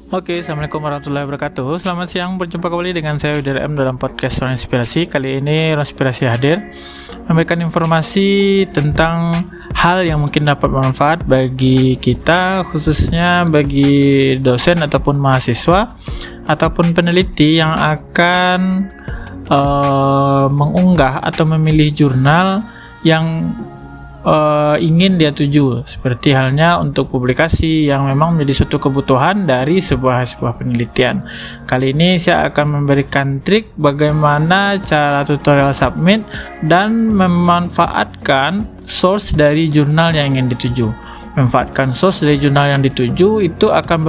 Oke, Assalamualaikum warahmatullahi wabarakatuh. Selamat siang, berjumpa kembali dengan saya Udara M dalam podcast Ruang Inspirasi. Kali ini Ruang Inspirasi hadir memberikan informasi tentang hal yang mungkin dapat bermanfaat bagi kita, khususnya bagi dosen ataupun mahasiswa ataupun peneliti yang akan mengunggah atau memilih jurnal yang ingin dia tuju, seperti halnya untuk publikasi yang memang menjadi suatu kebutuhan dari sebuah penelitian. Kali ini saya akan memberikan trik bagaimana cara tutorial submit dan memanfaatkan source dari jurnal yang ingin dituju. Memanfaatkan source dari jurnal yang dituju itu akan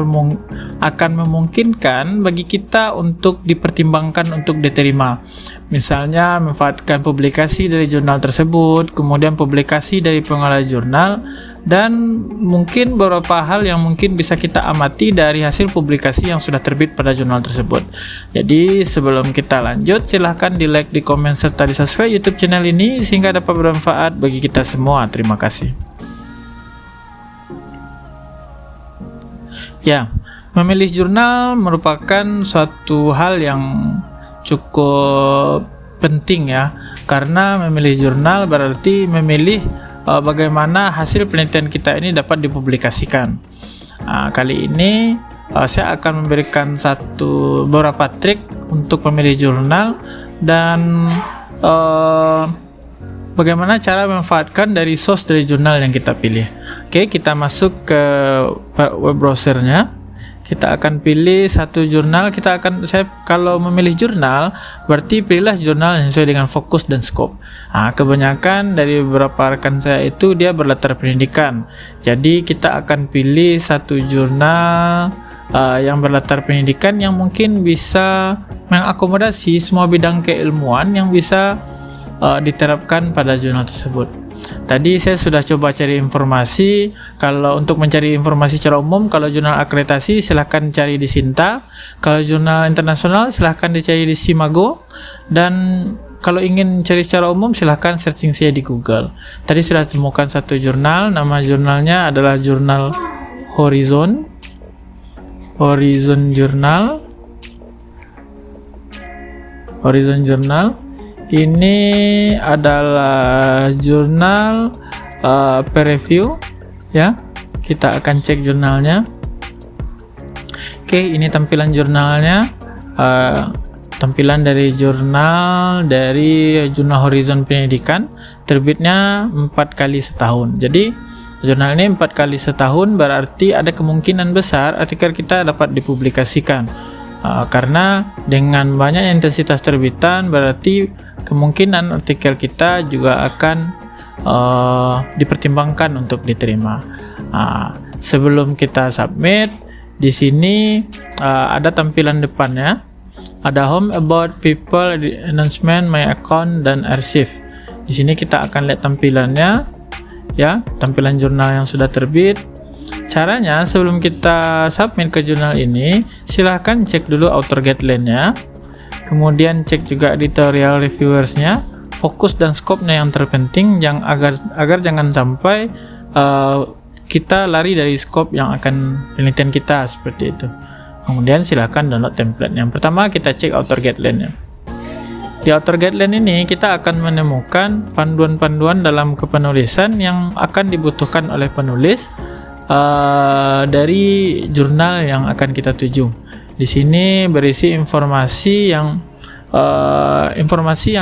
memungkinkan bagi kita untuk dipertimbangkan untuk diterima. Misalnya memanfaatkan publikasi dari jurnal tersebut, kemudian publikasi dari pengelola jurnal, dan mungkin beberapa hal yang mungkin bisa kita amati dari hasil publikasi yang sudah terbit pada jurnal tersebut. Jadi sebelum kita lanjut, silahkan di like, di komen, serta di subscribe YouTube channel ini sehingga dapat bermanfaat bagi kita semua. Terima kasih. Ya, memilih jurnal merupakan suatu hal yang cukup penting ya, karena memilih jurnal berarti memilih bagaimana hasil penelitian kita ini dapat dipublikasikan. Kali ini saya akan memberikan beberapa trik untuk memilih jurnal dan bagaimana cara memanfaatkan dari source dari jurnal yang kita pilih. Oke, kita masuk ke web browsernya. Kita akan pilih satu jurnal. Kalau memilih jurnal, berarti pilihlah jurnal yang sesuai dengan fokus dan scope. Kebanyakan dari beberapa rekan saya itu dia berlatar pendidikan. Jadi kita akan pilih satu jurnal yang berlatar pendidikan yang mungkin bisa mengakomodasi semua bidang keilmuan yang bisa diterapkan pada jurnal tersebut. Tadi saya sudah coba cari informasi. Kalau untuk mencari informasi secara umum, kalau jurnal akreditasi silahkan cari di Sinta. Kalau jurnal internasional silahkan dicari di Simago. Dan kalau ingin cari secara umum silahkan searching saja di Google. Tadi sudah temukan satu jurnal. Nama jurnalnya adalah jurnal Horizon Journal. Ini adalah jurnal peer review ya. Kita akan cek jurnalnya. Oke, ini tampilan jurnalnya. Tampilan dari jurnal Horizon Pendidikan, terbitnya 4 kali setahun. Jadi jurnal ini 4 kali setahun berarti ada kemungkinan besar artikel kita dapat dipublikasikan. Karena dengan banyaknya intensitas terbitan berarti kemungkinan artikel kita juga akan dipertimbangkan untuk diterima. Sebelum kita submit, di sini ada tampilan depannya, ada home, about, people, announcement, my account, dan archive. Di sini kita akan lihat tampilannya, ya, tampilan jurnal yang sudah terbit. Caranya sebelum kita submit ke jurnal ini, silahkan cek dulu author guideline-nya. Kemudian cek juga editorial reviewersnya, fokus dan scope-nya yang terpenting, agar jangan sampai kita lari dari scope yang akan penelitian kita, seperti itu. Kemudian silahkan download template. Yang pertama kita cek author guideline-nya. Di author guideline ini kita akan menemukan panduan-panduan dalam kepenulisan yang akan dibutuhkan oleh penulis dari jurnal yang akan kita tuju. Di sini berisi informasi yang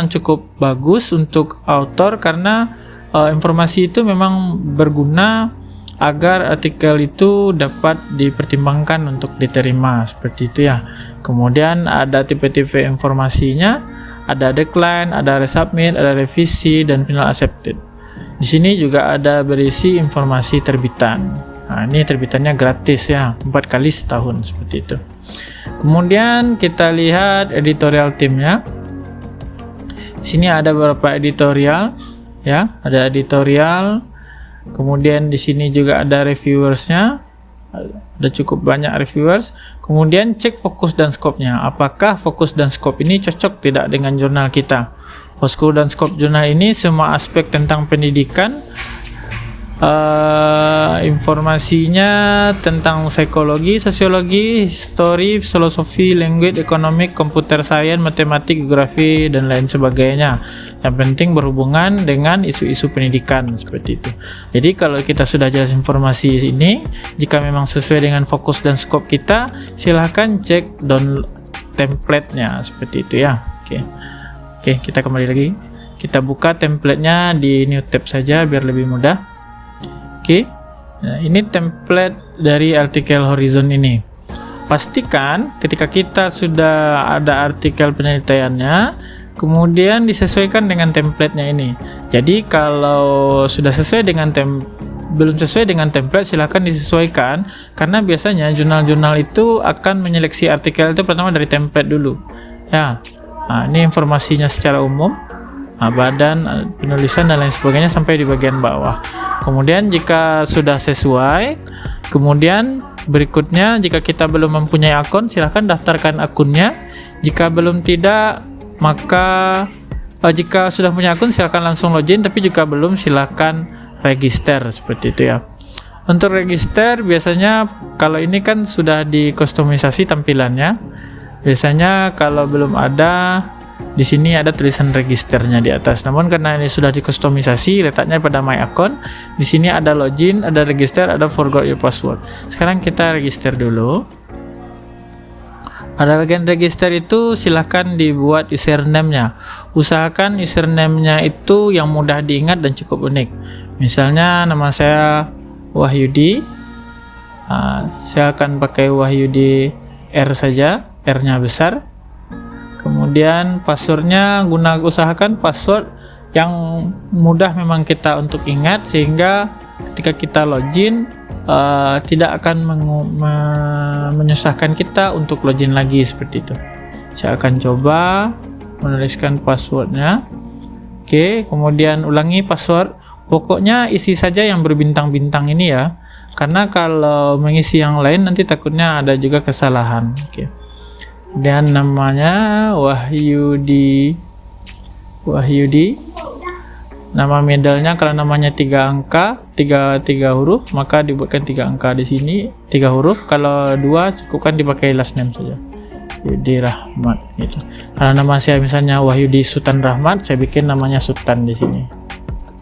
cukup bagus untuk author, karena informasi itu memang berguna agar artikel itu dapat dipertimbangkan untuk diterima, seperti itu ya. Kemudian ada tipe-tipe informasinya, ada decline, ada resubmit, ada revisi, dan final accepted. Di sini juga ada berisi informasi terbitan. Ini terbitannya gratis ya, 4 kali setahun, seperti itu. Kemudian kita lihat editorial timnya. Di sini ada beberapa editorial ya, ada editorial. Kemudian di sini juga ada reviewersnya, ada cukup banyak reviewers. Kemudian cek fokus dan scope-nya. Apakah fokus dan scope ini cocok tidak dengan jurnal kita? Fokus dan scope jurnal ini semua aspek tentang pendidikan informasinya tentang psikologi, sosiologi, history, filosofi, language, economic, computer science, matematik, geografi, dan lain sebagainya. Yang penting berhubungan dengan isu-isu pendidikan seperti itu. Jadi kalau kita sudah jelas informasi ini, jika memang sesuai dengan fokus dan skop kita, silahkan cek download template-nya seperti itu ya. Oke, kita kembali lagi. Kita buka template-nya di new tab saja biar lebih mudah. Nah, ini template dari artikel Horizon ini. Pastikan ketika kita sudah ada artikel penelitiannya, kemudian disesuaikan dengan template-nya ini. Jadi kalau sudah sesuai dengan belum sesuai dengan template, silahkan disesuaikan, karena biasanya jurnal-jurnal itu akan menyeleksi artikel itu pertama dari template dulu ya. Nah, ini informasinya secara umum, badan, penulisan dan lain sebagainya sampai di bagian bawah. Kemudian jika sudah sesuai, kemudian berikutnya jika kita belum mempunyai akun, silahkan daftarkan akunnya. Jika belum tidak, maka jika sudah punya akun silahkan langsung login, tapi jika belum silahkan register seperti itu ya. Untuk register biasanya kalau ini kan sudah dikustomisasi tampilannya. Biasanya kalau belum ada, di sini ada tulisan registernya di atas. Namun karena ini sudah dikustomisasi, letaknya pada my account. Di sini ada login, ada register, ada forgot your password. Sekarang kita register dulu. Pada bagian register itu silahkan dibuat username-nya. Usahakan username-nya itu yang mudah diingat dan cukup unik. Misalnya nama saya Wahyudi. Saya akan pakai Wahyudi R saja, R-nya besar. Kemudian passwordnya usahakan password yang mudah memang kita untuk ingat, sehingga ketika kita login tidak akan menyusahkan kita untuk login lagi seperti itu. Saya akan coba menuliskan passwordnya. Oke, kemudian ulangi password. Pokoknya isi saja yang berbintang-bintang ini ya, karena kalau mengisi yang lain nanti takutnya ada juga kesalahan. Oke. Dan namanya Wahyudi. Nama middle-nya kalau namanya 3 angka, 3 huruf, maka dibuatkan 3 angka di sini, 3 huruf. Kalau 2 cukupkan dipakai last name saja. Wahyudi Rahmat gitu. Kalau nama saya misalnya Wahyudi Sultan Rahmat, saya bikin namanya Sultan di sini.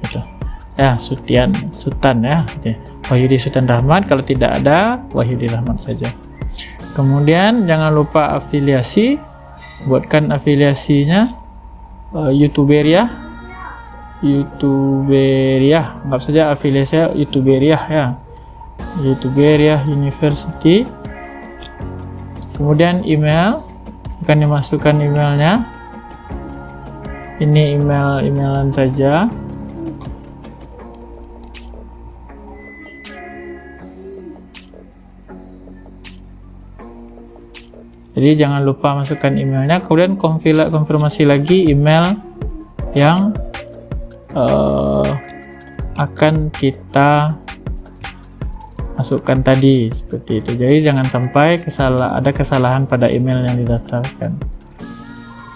Gitu. Ya, Sultan ya. Wahyudi Sultan Rahmat, kalau tidak ada Wahyudi Rahmat saja. Kemudian jangan lupa afiliasi, buatkan afiliasinya YouTuberia, anggap saja afiliasinya YouTuberia ya, YouTuberia University. Kemudian email, akan dimasukkan emailnya. Ini emailan saja. Jadi jangan lupa masukkan emailnya, kemudian konfirmasi lagi email yang akan kita masukkan tadi seperti itu. Jadi jangan sampai ada kesalahan pada email yang didaftarkan.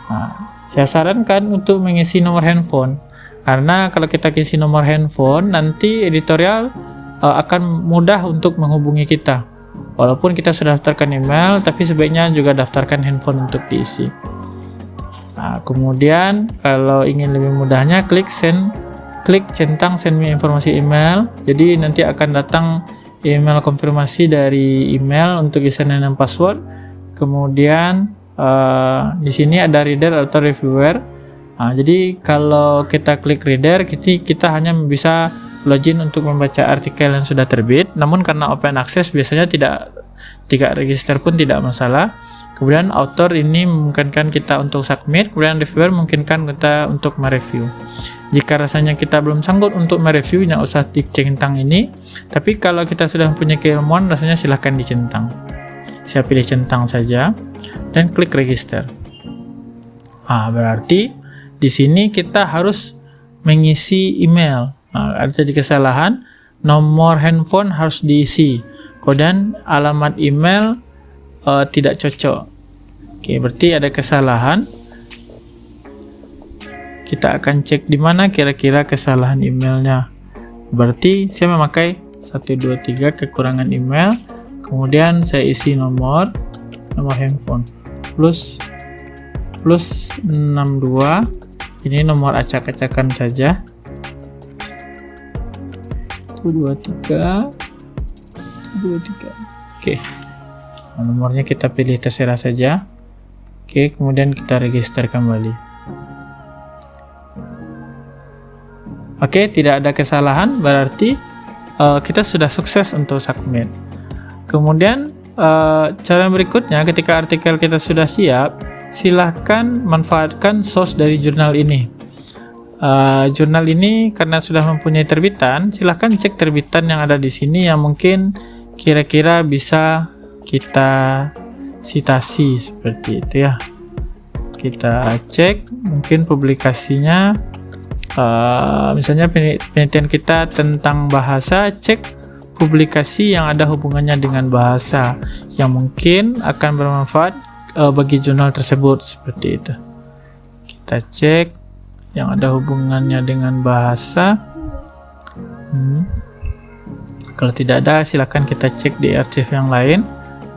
Nah, saya sarankan untuk mengisi nomor handphone, karena kalau kita isi nomor handphone nanti editorial akan mudah untuk menghubungi kita. Walaupun kita sudah daftarkan email, tapi sebaiknya juga daftarkan handphone untuk diisi. Nah, kemudian kalau ingin lebih mudahnya, klik centang send me informasi email. Jadi nanti akan datang email konfirmasi dari email untuk username dan password. Kemudian di sini ada reader atau reviewer. Nah, jadi kalau kita klik reader, kita hanya bisa login untuk membaca artikel yang sudah terbit. Namun karena open access biasanya tidak register pun tidak masalah. Kemudian author ini memungkinkan kita untuk submit, kemudian reviewer memungkinkan kita untuk mereview. Jika rasanya kita belum sanggup untuk mereview, nggak usah dicentang ini. Tapi kalau kita sudah punya keilmuan, rasanya silahkan dicentang. Saya pilih centang saja dan klik register. Berarti di sini kita harus mengisi email. Ada jadi kesalahan, nomor handphone harus diisi, kemudian alamat email tidak cocok. Oke, berarti ada kesalahan. Kita akan cek di mana kira-kira kesalahan emailnya. Berarti saya memakai 123 kekurangan email, kemudian saya isi nomor handphone plus 62, ini nomor acak-acakan saja, 123. Oke, nomornya kita pilih terserah saja. Oke, kemudian kita register kembali. Oke, tidak ada kesalahan, berarti kita sudah sukses untuk submit. Kemudian cara berikutnya, ketika artikel kita sudah siap, silahkan manfaatkan source dari jurnal ini. Jurnal ini karena sudah mempunyai terbitan, silahkan cek terbitan yang ada di sini yang mungkin kira-kira bisa kita citasi seperti itu ya. Kita cek mungkin publikasinya, misalnya penelitian kita tentang bahasa, cek publikasi yang ada hubungannya dengan bahasa yang mungkin akan bermanfaat bagi jurnal tersebut, seperti itu. Kita cek yang ada hubungannya dengan bahasa. Kalau tidak ada, silakan kita cek di archive yang lain,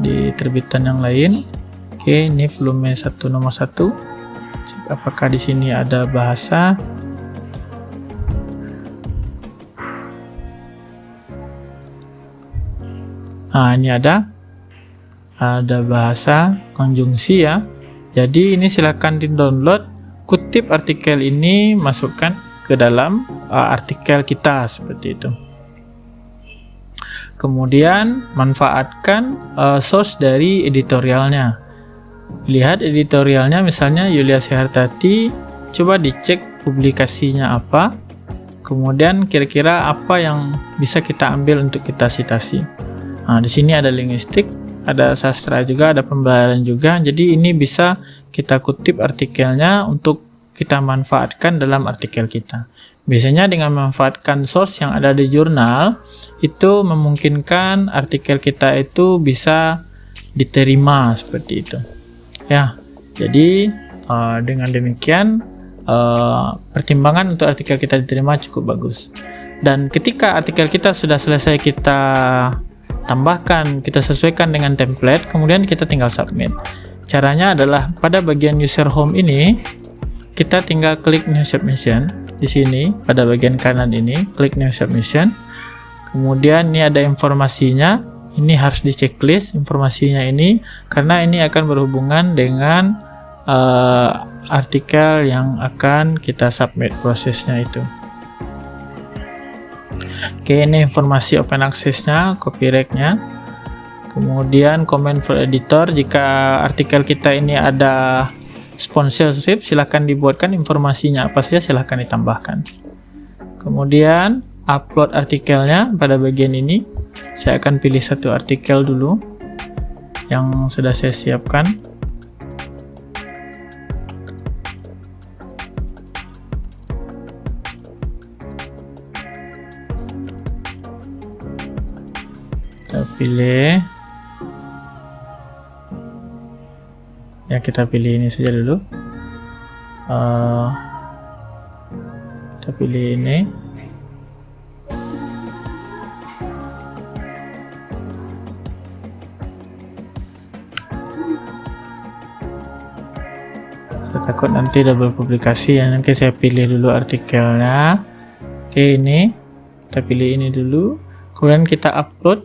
di terbitan yang lain. Oke, ini volume 1 nomor 1. Cek apakah di sini ada bahasa. Nah, ini ada bahasa konjungsi ya. Jadi ini silakan di-download, kutip artikel ini, masukkan ke dalam artikel kita seperti itu. Kemudian manfaatkan source dari editorialnya. Lihat editorialnya, misalnya Yulia Sehartati, coba dicek publikasinya apa, kemudian kira-kira apa yang bisa kita ambil untuk kita citasi. Nah, di sini ada linguistik, ada sastra juga, ada pembelajaran juga. Jadi ini bisa kita kutip artikelnya untuk kita manfaatkan dalam artikel kita. Biasanya dengan memanfaatkan source yang ada di jurnal, itu memungkinkan artikel kita itu bisa diterima seperti itu. Ya, jadi dengan demikian pertimbangan untuk artikel kita diterima cukup bagus. Dan ketika artikel kita sudah selesai kita tambahkan, kita sesuaikan dengan template, kemudian kita tinggal submit. Caranya adalah pada bagian user home ini, kita tinggal klik new submission. Di sini pada bagian kanan ini, klik new submission. Kemudian ini ada informasinya. Ini harus di checklist informasinya ini, karena ini akan berhubungan dengan artikel yang akan kita submit prosesnya itu. Oke, ini informasi open access-nya, copyright-nya. Kemudian comment for editor, jika artikel kita ini ada sponsorship, silahkan dibuatkan informasinya apa saja, silahkan ditambahkan. Kemudian upload artikelnya pada bagian ini. Saya akan pilih satu artikel dulu yang sudah saya siapkan. Kita pilih. Ya, kita pilih ini saja dulu. Kita pilih ini. Saya takut nanti double publikasi ya, nanti saya pilih dulu artikelnya. Oke, ini kita pilih ini dulu, kemudian kita upload.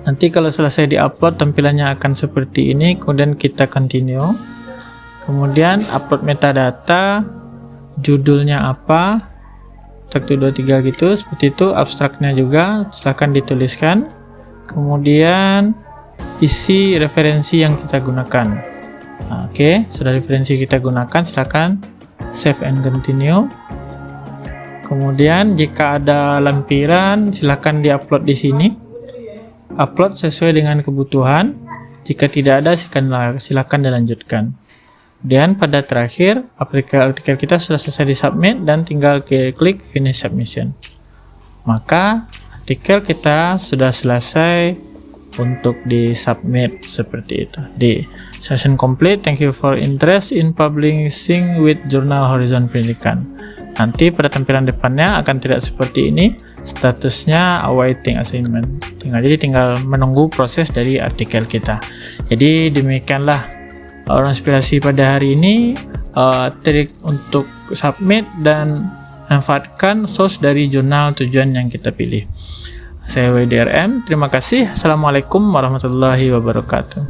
Nanti kalau selesai di-upload, tampilannya akan seperti ini. Kemudian kita continue, kemudian upload metadata, judulnya apa, 1, 2, 3 gitu, seperti itu. Abstraknya juga silahkan dituliskan, kemudian isi referensi yang kita gunakan. Oke, sudah referensi kita gunakan, silakan save and continue. Kemudian jika ada lampiran, silakan diupload di sini. Upload sesuai dengan kebutuhan. Jika tidak ada, silakan dilanjutkan. Dan pada terakhir, artikel kita sudah selesai disubmit dan tinggal klik finish submission. Maka artikel kita sudah selesai untuk disubmit seperti itu. Di session complete. Thank you for interest in publishing with Jurnal Horizon Pendidikan. Nanti pada tampilan depannya akan tidak seperti ini, statusnya awaiting assignment. Tinggal menunggu proses dari artikel kita. Jadi demikianlah orang inspirasi pada hari ini, trik untuk submit dan manfaatkan source dari jurnal tujuan yang kita pilih. Saya WDRM, terima kasih. Assalamualaikum warahmatullahi wabarakatuh.